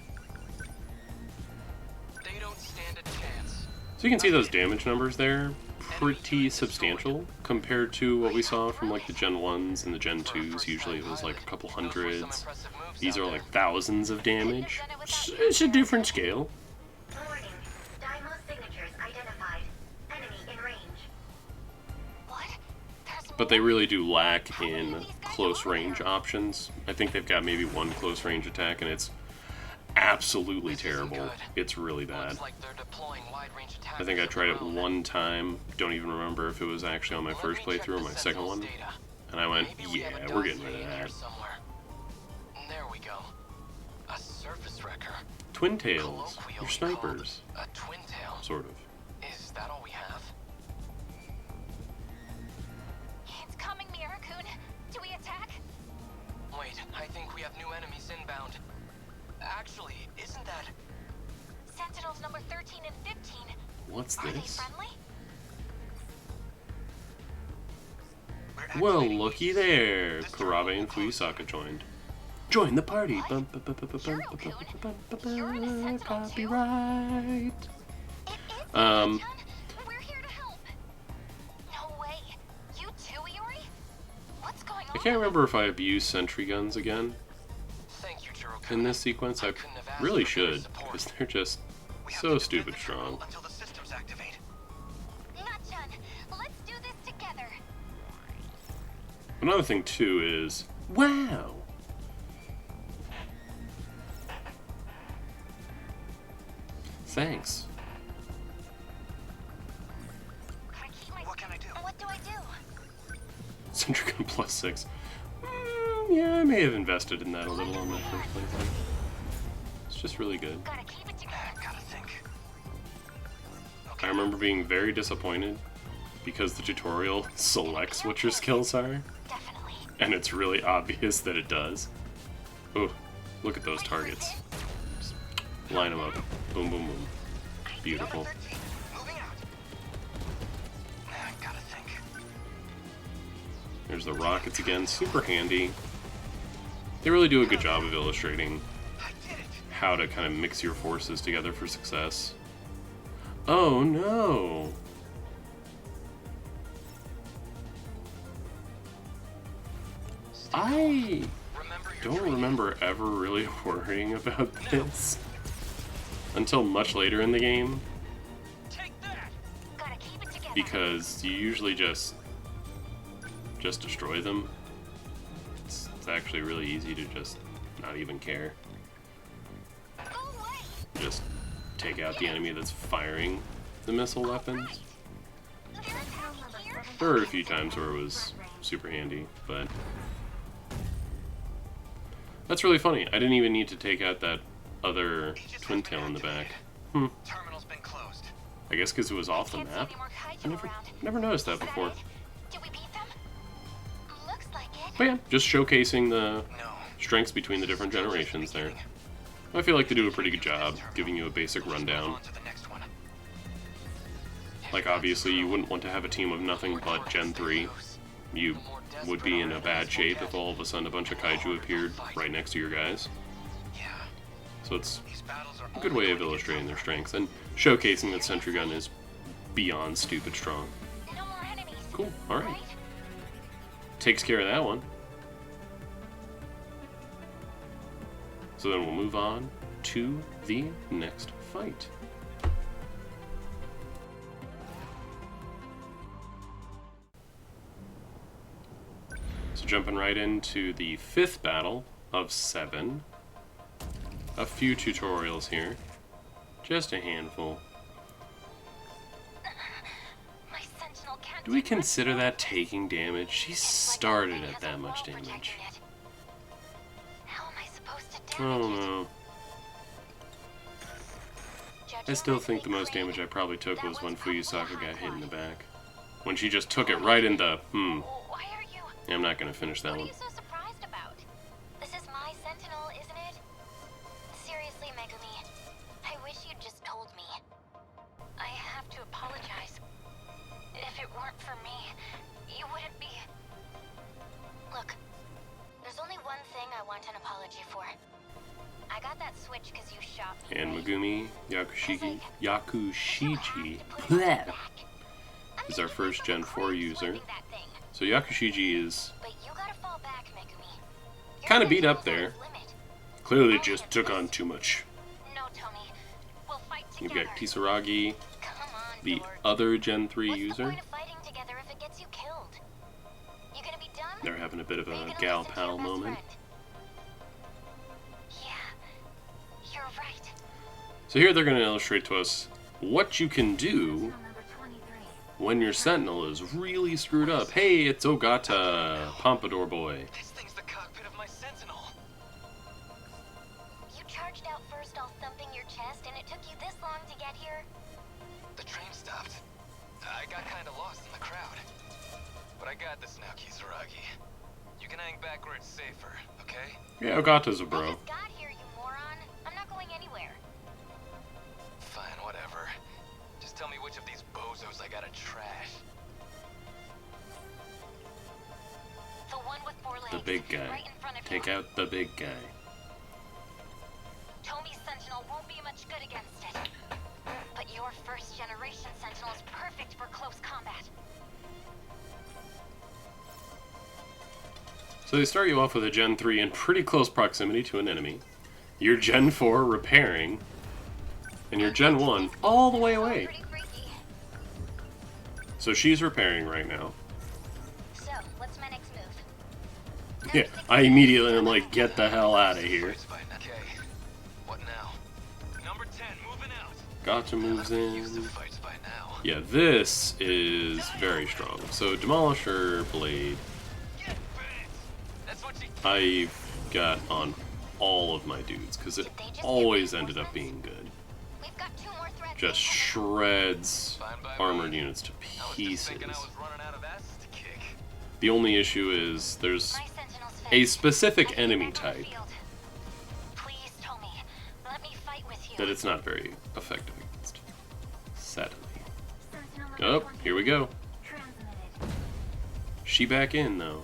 They don't stand a chance. So you can see those damage numbers there, pretty substantial compared to what we saw from like the Gen 1s and the Gen 2s. Usually it was like a couple hundreds. These are like thousands of damage. It's a different scale. Warning. Dymo signatures identified. Enemy in range. What? There's But they really do lack in close range options. I think they've got maybe one close range attack and it's absolutely terrible. It's really bad. Looks like they're deploying wide-range I think I attackers tried it around. one time, don't even remember if it was actually on my Let first me check playthrough or the my second Sentinels one, data. and I went, Maybe we have yeah, a we're getting rid dossier of in here that. somewhere. There we go. A surface wrecker. Twin tails, Colloquially you're snipers, called a twin tail. sort of. Is that all we have? It's coming, Mirakun. Do we attack? Wait, I think we have new enemies inbound. Actually, isn't that... Sentinels number 13 and 15. What's Are they this? friendly? Well, looky there, Karabe and Fuyusaka joined. Join the party! Bum, bum, bum, bum, bum, bum, bum, bum, bum, bum, You're in a bum, Sentinel too? Copyright! It is Um, Mika-chan. We're here to help. No way. You too, Iori? What's going on? I can't remember if I've used sentry guns again Thank you, Jiro-kun. in this sequence. I couldn't have asked really for better should, support. because they're just We have so to stupid defend the terminal strong. until the systems activate. Not-chan. Let's do this together. Another thing, too, is... Wow! Thanks. Gotta keep my... What can I do? What do I do? Sentry gun plus 6. Yeah, I may have invested in that a little on my first playthrough. It's just really good. Gotta keep it together. Gotta think. I remember being very disappointed because the tutorial selects what your skills are, Definitely. and it's really obvious that it does. Oh, look at those targets. Just line them up. Boom, boom, boom. Beautiful. Moving out. Gotta think. There's the rockets again, super handy. They really do a good job of illustrating I did it. how to kind of mix your forces together for success. Oh no! I Remember your don't training. remember ever really worrying about this until much later in the game, Take that. Gotta keep it together. because you usually just destroy them. It's actually really easy to just not even care. Go away. Just take out the enemy that's firing the missile weapons. There's help here. There were a few times where it was super handy, but that's really funny. I didn't even need to take out that other twin tail in the back. Terminal's been closed. I guess because it was off the Can't see map. any more I kaiju around. never noticed that Is before. it? Did we beat them? Looks like it. But yeah, just showcasing the No. strengths between the different generations there. I feel like they do a pretty good job giving you a basic rundown. On to the next one. Like, obviously, you wouldn't want to have a team of nothing but Gen 3. You would be in a bad shape if all of a sudden a bunch of kaiju appeared right next to your guys. So it's a good way of illustrating their strengths and showcasing that Sentry Gun is beyond stupid strong. Cool, alright. Takes care of that one. So then we'll move on to the next fight. So jumping right into the 5th battle of 7. A few tutorials here. Just a handful. My Sentinel can't Do we consider that taking damage? She started at that much damage. How am I supposed to I damage don't it? know. I still think the most damage I probably took was when Fuyusaka got hit in the back. When she just took it right into, Why are you? Yeah, I'm not gonna finish that What are one. you so surprised about? This is my Sentinel, isn't it? Seriously, Megumi. I wish you'd just told me. I have to apologize. If it weren't for me, you wouldn't be... Look, there's only one thing I want an apology for. I got that switch because you shot me. And right? Megumi Yakushiji Blech. is our first Gen 4 user. That thing. So Yakushiji is But you gotta fall back, Megumi. Your kind of beat up Sentinel's there. on its limit. Clearly just took on too much. No, Tommy. We'll fight You've together. got Kisaragi, Come on, the George. other Gen 3 What's the user. point of fighting together if it gets you killed? You gonna be done? They're having a bit of Are you a gonna gal listen to your pal best moment. friend? Yeah, you're right. So here they're going to illustrate to us what you can do when your Sentinel is really screwed up. Hey, it's Ogata, Pompadour boy. This thing's the cockpit of my Sentinel. You charged out first all thumping your chest, and it took you this long to get here? The train stopped. I got kind of lost in the crowd. But I got this now, Kisaragi. You can hang back where it's safer, okay? Yeah, Ogata's a I bro. just got here, you moron. I'm not going anywhere. Fine, whatever. Just tell me which of these bozos I gotta trash. The one with 4 legs. The big guy. Right in front of Take you. out the big guy. Tommy's Sentinel won't be much good against it. But your first generation Sentinel is perfect for close combat. So they start you off with a Gen 3 in pretty close proximity to an enemy. Your Gen 4 repairing. And your Gen 1 all the way away. Pretty freaky. So she's repairing right now. So, what's my next move? Yeah, I immediately am like, get the hell out of here. Okay. What now? Number 10, moving out. Gotcha moves Used to in. fights by now. Yeah, this is very strong. So Demolisher Blade, Get bent. That's what you I've got on all of my dudes, because it always ended up being good. We've got 2 more threads. Just shreds armored units to I was just pieces. thinking I was running out of asses to kick. The only issue is there's My Sentinel's a fixed. specific I need enemy you back on the type field. Please, Tommy, let me fight with you. that it's not very effective against. Sadly. Oh, here we go. She back in, though.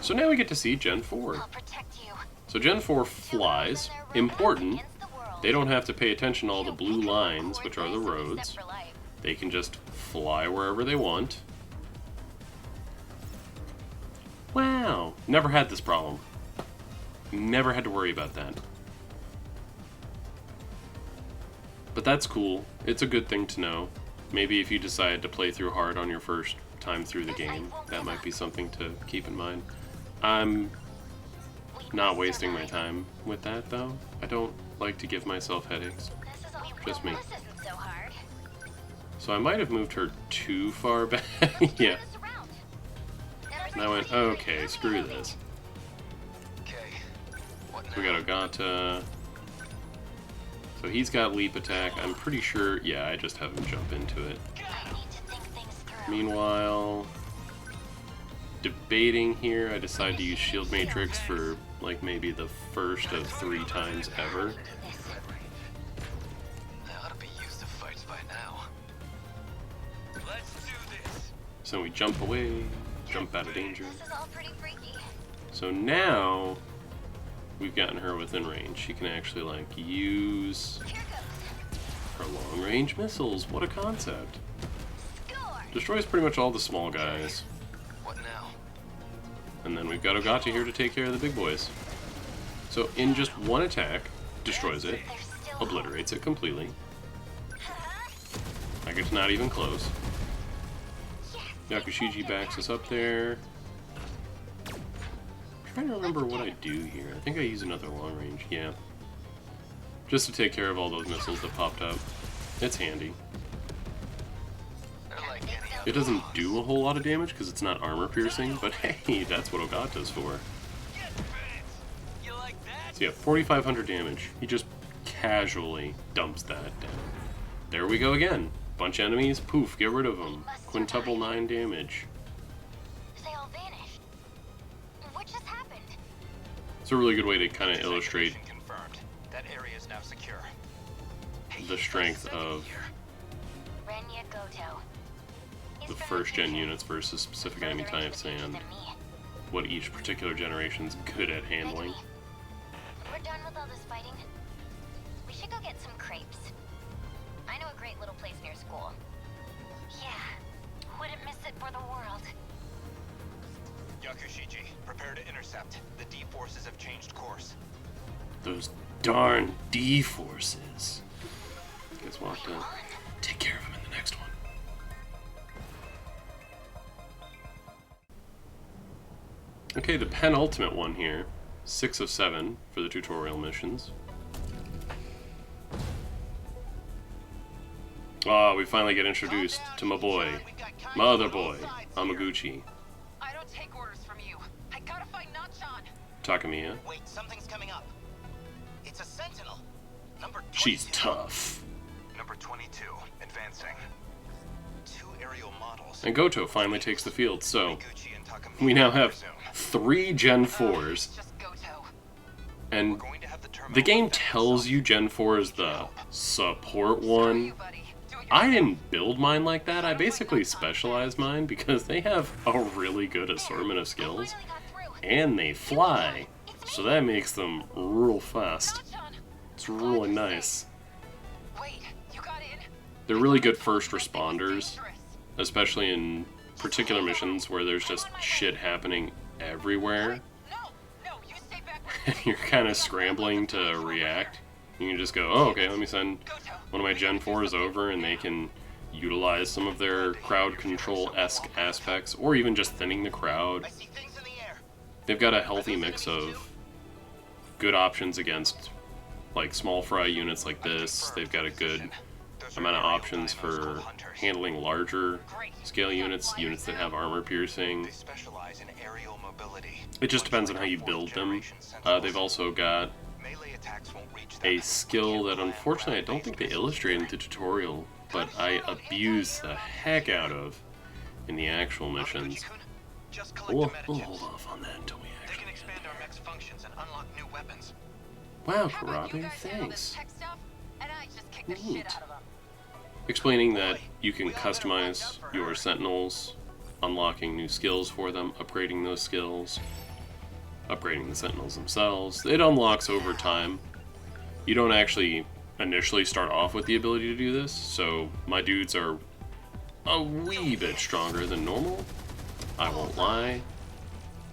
So now we get to see Gen 4. I'll protect you. So Gen 4 flies. Important. They don't have to pay attention to all the blue lines, which are the roads. They can just fly wherever they want. Wow. Never had this problem. Never had to worry about that. But that's cool. It's a good thing to know. Maybe if you decide to play through hard on your first time through the game, that might be something to keep in mind. I'm not wasting my time with that, though. I don't like to give myself headaches. Just me. This isn't so hard. So I might have moved her too far back. Yeah. And I went, okay, screw this. Okay. What now? We got Ogata. So he's got leap attack. I'm pretty sure, yeah, I just have him jump into it. I need to think things through. Meanwhile, debating here, I decide to use Shield Matrix for like maybe the first of 3 times ever. I ought to be used to fights by now. So we jump away, jump out of danger. This is all pretty freaky. So now we've gotten her within range. She can actually like use Here goes. her long-range missiles. What a concept. Score. Destroys pretty much all the small guys. What now? And then we've got Ogata here to take care of the big boys. So in just one attack, destroys it, There's still obliterates it completely. Huh? Like it's not even close. Yes. Yakushiji backs us up there. I'm trying to remember what I do here. I think I use another long range, yeah. Just to take care of all those missiles that popped up. It's handy. They're like any other. It doesn't do a whole lot of damage because it's not armor piercing, but hey, that's what Ogata's for. You like that? So yeah, 4,500 damage. He just casually dumps that down. There we go again. Bunch of enemies, poof, get rid of them. Quintuple 9 damage. They all vanished. What just happened? It's a really good way to kind of illustrate Desactivation confirmed. That area is now secure. the strength of Renya Goto. He's the from first-gen future. units versus specific Further enemy into the types future and than me. what each particular generation's good at handling. Megumi, we're done with all this fighting. We should go get some crepes. I know a great little place near school. Yeah, wouldn't miss it for the world. Yakushiji, prepare to intercept. The D forces have changed course. Those darn D-forces. Guess we'll have to take care of them in the next one. Okay, the penultimate one here. 6 of 7 for the tutorial missions. Ah, we finally get introduced to my boy. My other boy, Amaguchi. I don't take orders from you. I gotta find Nachan. Takamiya. Wait, something's coming up. It's a Sentinel. Number 22. She's tough. Number 22, advancing. 2 aerial models. And Goto finally takes the field, so Gucci and Takamiya, we now have resume. 3 Gen 4s, Just Goto. and Going to have the terminal the game defend tells itself. you Gen 4 is the support Screw one. you, buddy. Do it I yourself. didn't build mine like that. I basically specialized mine because they have a really good assortment of skills, Finally got through. and they fly, so that makes them real fast. Nachan. It's really nice. Wait, you got in? They're really good first responders, Dangerous. especially in particular missions where there's just shit happening everywhere. No, you stay back. And you're kind of scrambling to react. You can just go, oh, okay, let me send one of my Gen 4s over and they can utilize some of their crowd control-esque aspects, or even just thinning the crowd. I see things in the air. They've got a healthy mix of good options against like small fry units like this. They've got a good amount of options for handling larger scale units, units that have armor piercing. They specialize in aerial mobility. It just depends on how you build them. They've also got Melee attacks won't reach a them. skill that unfortunately I don't think they illustrate in the tutorial, but I abuse the heck out of in the actual missions. Gucci-kun, just collect We'll, the we'll metachips. hold off on that until we They actually can expand our mech's functions and unlock new weapons. Wow, How about you Karabe, guys handle this thanks. tech stuff, and I just kick the Neat. shit out of them. Explaining that you can customize your Sentinels, unlocking new skills for them, upgrading those skills, upgrading the Sentinels themselves. It unlocks over time. You don't actually initially start off with the ability to do this, so my dudes are a wee bit stronger than normal, I won't lie,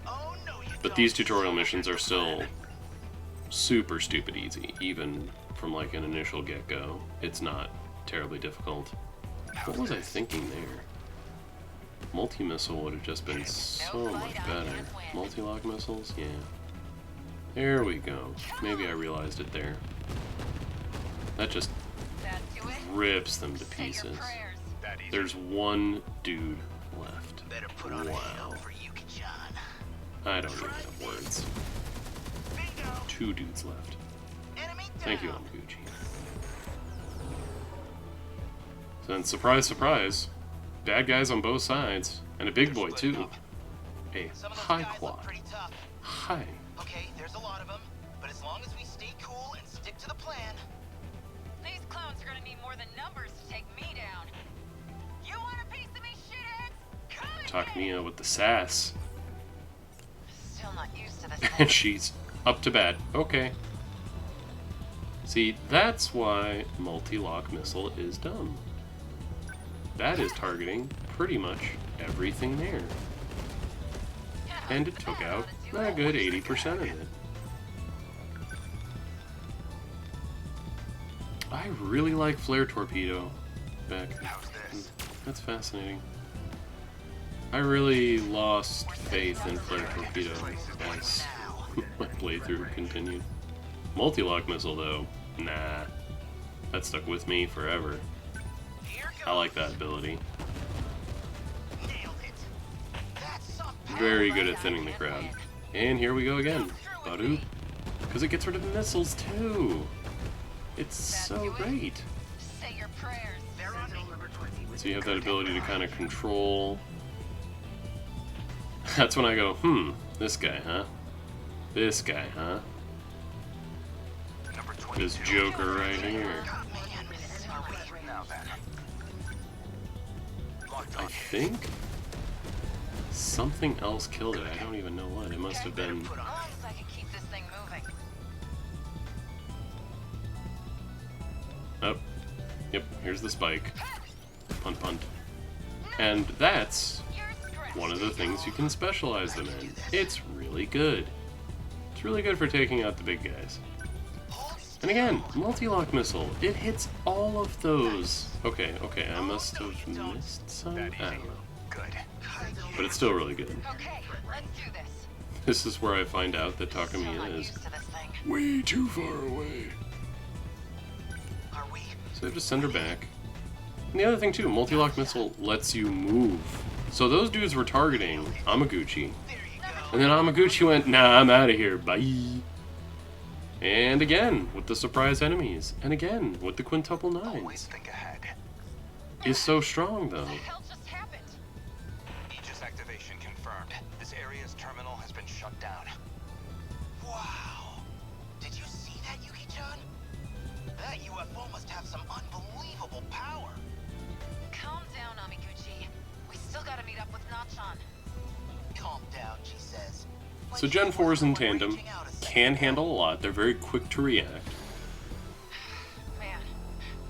Oh no, you but don't. these tutorial missions are still super stupid easy, even from like an initial get-go. It's not terribly difficult. What was I thinking there? Multi-missile would have just been so much better. Multi-lock missiles? Yeah. There we go. Maybe I realized it there. That just That do it? rips them to Say your pieces. prayers. That easy. There's one dude left. Better put on a Wow. show for Yuki-chan. I don't even have words. Bingo. 2 dudes left. Enemy down. Thank you, Amaguchi. So then, surprise, surprise, bad guys on both sides, and a big boy too. A Some of those high guys look quad. pretty tough. Hi. Okay, there's a lot of them, but as long as we stay cool and stick to the plan. These clowns are gonna need more than numbers to take me down. You want a piece of me, shitheads? Come Takamiya with the sass. Still not used to this And thing. she's up to bat. Okay. See, that's why multi-lock missile is dumb. That is targeting pretty much everything there. And it took out a good 80% of it. I really like flare torpedo back. That's fascinating. I really lost faith in flare torpedo as my playthrough continued. Multi-lock missile though, nah. That stuck with me forever. I like that ability. Very good at thinning the crowd. And here we go again. Badoop. Because it gets rid of missiles too. It's so great. Say your prayers. So you have that ability to kind of control. That's when I go, this guy, huh? This guy, huh? This Joker right here. I think something else killed it. I don't even know what. It must have been. As long as I can keep this thing moving. Oh, yep. Here's the spike. Punt, punt. And that's one of the things you can specialize them in. It's really good. It's really good for taking out the big guys. And again, multi-lock missile. It hits all of those. Okay, I must have missed some. I don't know. But it's still really good. Okay, let's do this. This is where I find out that Takamiya is Used to this thing. way too far away. Are we? So I have to send her back. And the other thing too, multi-lock missile lets you move. So those dudes were targeting Amaguchi. And then Amaguchi went, nah, I'm out of here, bye. And again, with the surprise enemies. And again, with the quintuple nines. Think ahead. Is so strong though. What the hell just happened? Aegis activation confirmed. This area's terminal has been shut down. Wow. Did you see that, Yuki-chan? That UFO must have some unbelievable power. Calm down, Amiguchi. We still gotta meet up with Nachan. Calm down, she says. So Gen 4s in tandem can handle a lot. They're very quick to react. Man.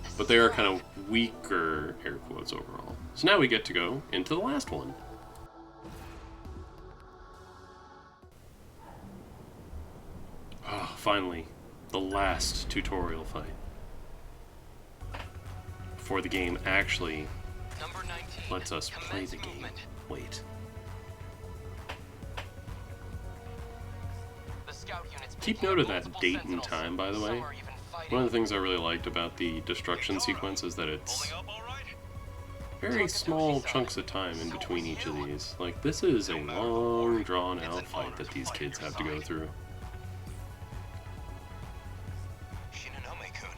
this But is they are rough. kind of weaker, air quotes, overall. So now we get to go into the last one. Oh, finally. The last tutorial fight. Before the game actually Number 19. lets us play Commence the game. movement. Wait. The scout units Keep picking note up of that multiple date and Sentinels. time, by the way. Some are even fighting. One of the things I really liked about the destruction sequence is that it's very small chunks of time in between each of these. Like, this is a long, drawn-out fight that these kids have to go through. Shinonome-kun.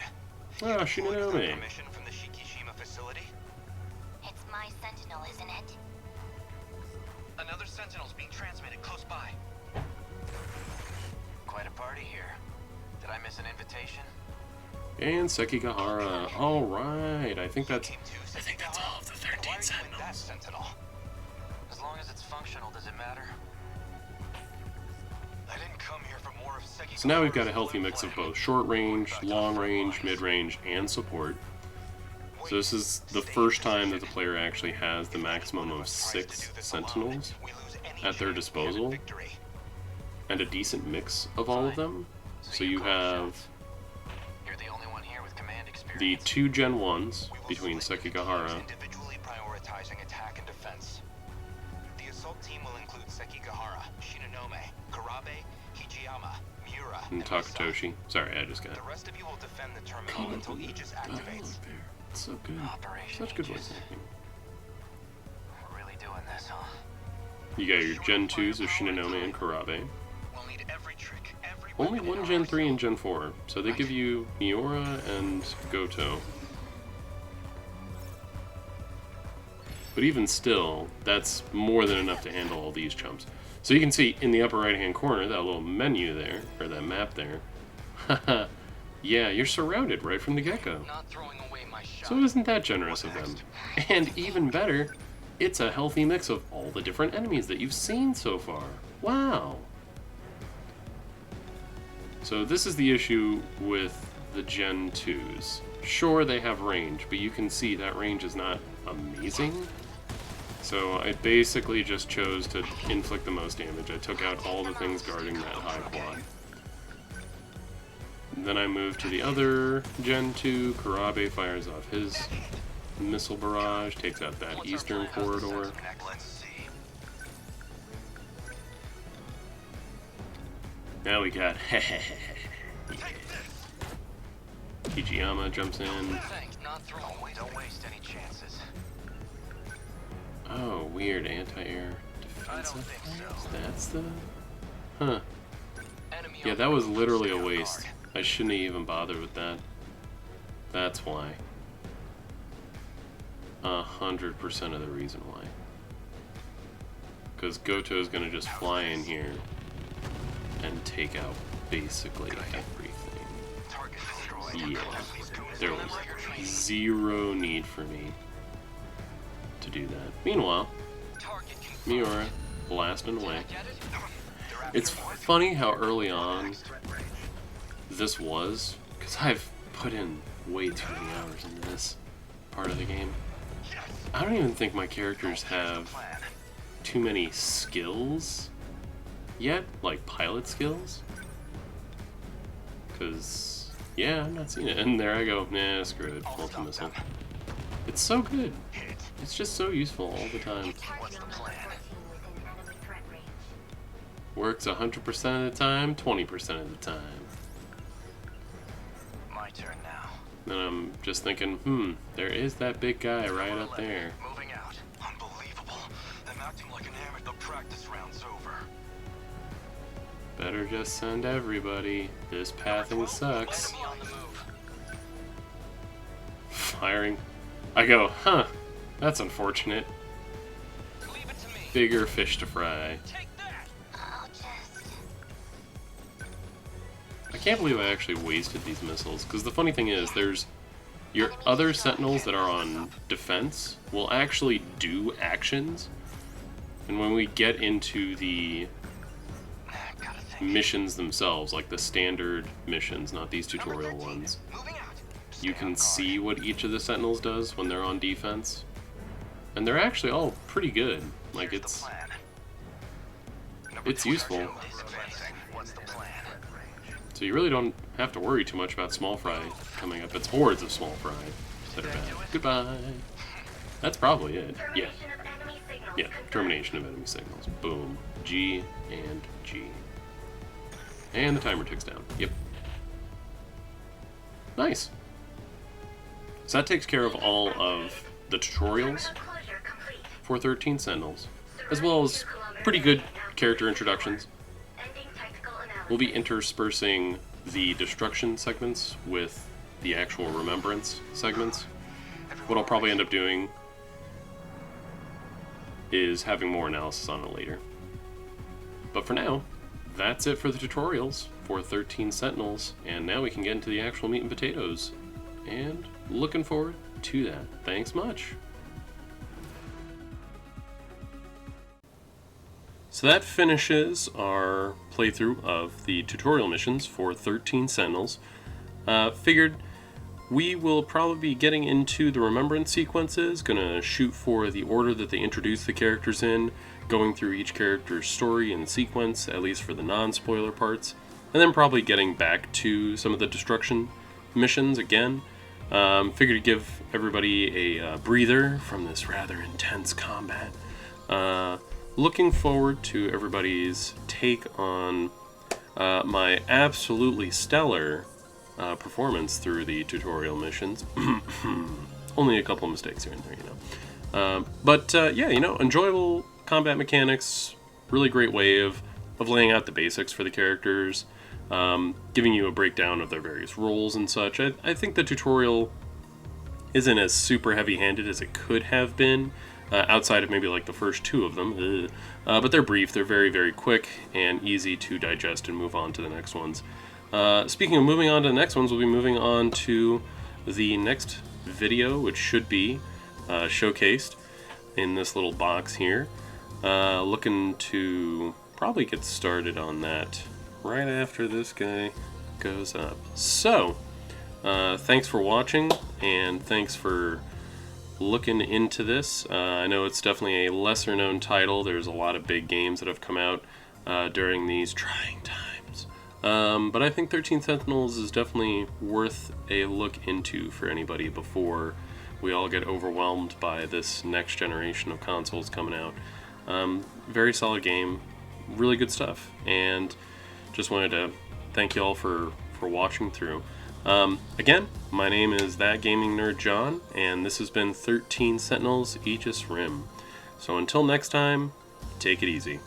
Ah, You Shinonome. permission from the Shikishima facility? It's my Sentinel, isn't it? Another Sentinel's being transmitted close by. Quite a party here. Did I miss an invitation? And Sekigahara. Alright, I think that's... Came to I think that's all of the Why 13 are you in that Sentinels. Sentinel? As long as it's functional, does it matter? I didn't come here for more of Sekigahara's So now we've got a healthy blood mix of plan. both short range, long range, mid range, and support. So this is the first time that the player actually has the maximum of 6 Sentinels We lose any at their chance we have disposal, victory. and a decent mix of all of them. So you have You're the only one here with command experience. the 2 Gen 1s We will between split the teams Sekigahara individually prioritizing attack and defense. The assault team will include Sekigahara, Shinonome, Karabe, Hijiyama, Miura, and myself. Takatoshi. Sorry, I just got... The rest of you will defend the terminal until Aegis activates. It's so good. Operation Such good Aegis. voice acting. We're really doing this, huh? You got your Gen 2s of Shinonome and Karabe. We'll need every trick, every Only weapon in one our Gen 3 arsenal. and Gen 4, so they give you Miura and Goto. But even still, that's more than enough to handle all these chumps. So you can see in the upper right hand corner, that little menu there, or that map there. Haha, yeah, you're surrounded right from the get-go. Not throwing away my shot. So isn't that generous of them? And even better, it's a healthy mix of all the different enemies that you've seen so far. Wow. So this is the issue with the Gen 2s. Sure, they have range, but you can see that range is not amazing. So I basically just chose to inflict the most damage. I took out all the things guarding that high quad. And then I moved to the other Gen 2. Kurabe fires off his missile barrage, takes out that eastern corridor. Now we got Kijiyama jumps in. Don't waste any chances. Oh, weird anti-air defensive. So. That's the... Huh. Yeah, that was literally a waste. I shouldn't have even bothered with that. That's why. 100% of the reason why. Because Goto is going to just fly in here and take out basically everything. Yeah, there was zero need for me to do that. Meanwhile, Miura blasting away. It's funny how early on this was, because I've put in way too many hours into this part of the game. I don't even think my characters have too many skills yet, like pilot skills. Because, yeah, I'm not seeing it. And there I go, nah, screw it, multi-missile. It's so good. It's just so useful all the time. Works 100% of the time, 20% of the time. My turn now. Then I'm just thinking, there is that big guy right up there. Moving out. Unbelievable. I'm acting like an amateur. The practice round's over. Better just send everybody. This pathing sucks. Enemy on the move. Firing. I go, that's unfortunate. Leave it to me. Bigger fish to fry. Take that. I'll just... I can't believe I actually wasted these missiles, because the funny thing is, there's your other Sentinels that are on defense will actually do actions, and when we get into the missions themselves, like the standard missions, not these tutorial ones, Moving out. you can see what each of the Sentinels does when they're on defense, and they're actually all pretty good. Like, it's useful. What's the plan? So you really don't have to worry too much about small fry coming up. It's hordes of small fry that are bad. Goodbye. That's probably it. Yeah. Yeah, termination of enemy signals. Boom. G and G. And the timer ticks down. Yep. Nice. So that takes care of all of the tutorials for 13 Sentinels, as well as pretty good character introductions. We'll be interspersing the destruction segments with the actual remembrance segments. What I'll probably end up doing is having more analysis on it later. But for now, that's it for the tutorials for 13 Sentinels, and now we can get into the actual meat and potatoes. And looking forward to that. Thanks much. So that finishes our playthrough of the tutorial missions for 13 Sentinels. Figured we will probably be getting into the remembrance sequences, gonna shoot for the order that they introduce the characters in, going through each character's story and sequence, at least for the non-spoiler parts, and then probably getting back to some of the destruction missions again. Figured to give everybody a breather from this rather intense combat. Looking forward to everybody's take on my absolutely stellar performance through the tutorial missions. Only a couple mistakes here and there, But yeah, enjoyable combat mechanics, really great way of laying out the basics for the characters, giving you a breakdown of their various roles and such. I think the tutorial isn't as super heavy-handed as it could have been, outside of maybe like the first two of them. But they're brief, they're very, very quick, and easy to digest and move on to the next ones. Speaking of moving on to the next ones, we'll be moving on to the next video, which should be showcased. in this little box here. Looking to probably get started on that right after this guy goes up. So, thanks for watching, and thanks for looking into this. I know it's definitely a lesser known title. There's a lot of big games that have come out during these trying times. But I think 13 Sentinels is definitely worth a look into for anybody before we all get overwhelmed by this next generation of consoles coming out. Very solid game, really good stuff, and just wanted to thank you all for watching through. Again, my name is That Gaming Nerd John, and this has been 13 Sentinels Aegis Rim. So until next time, take it easy.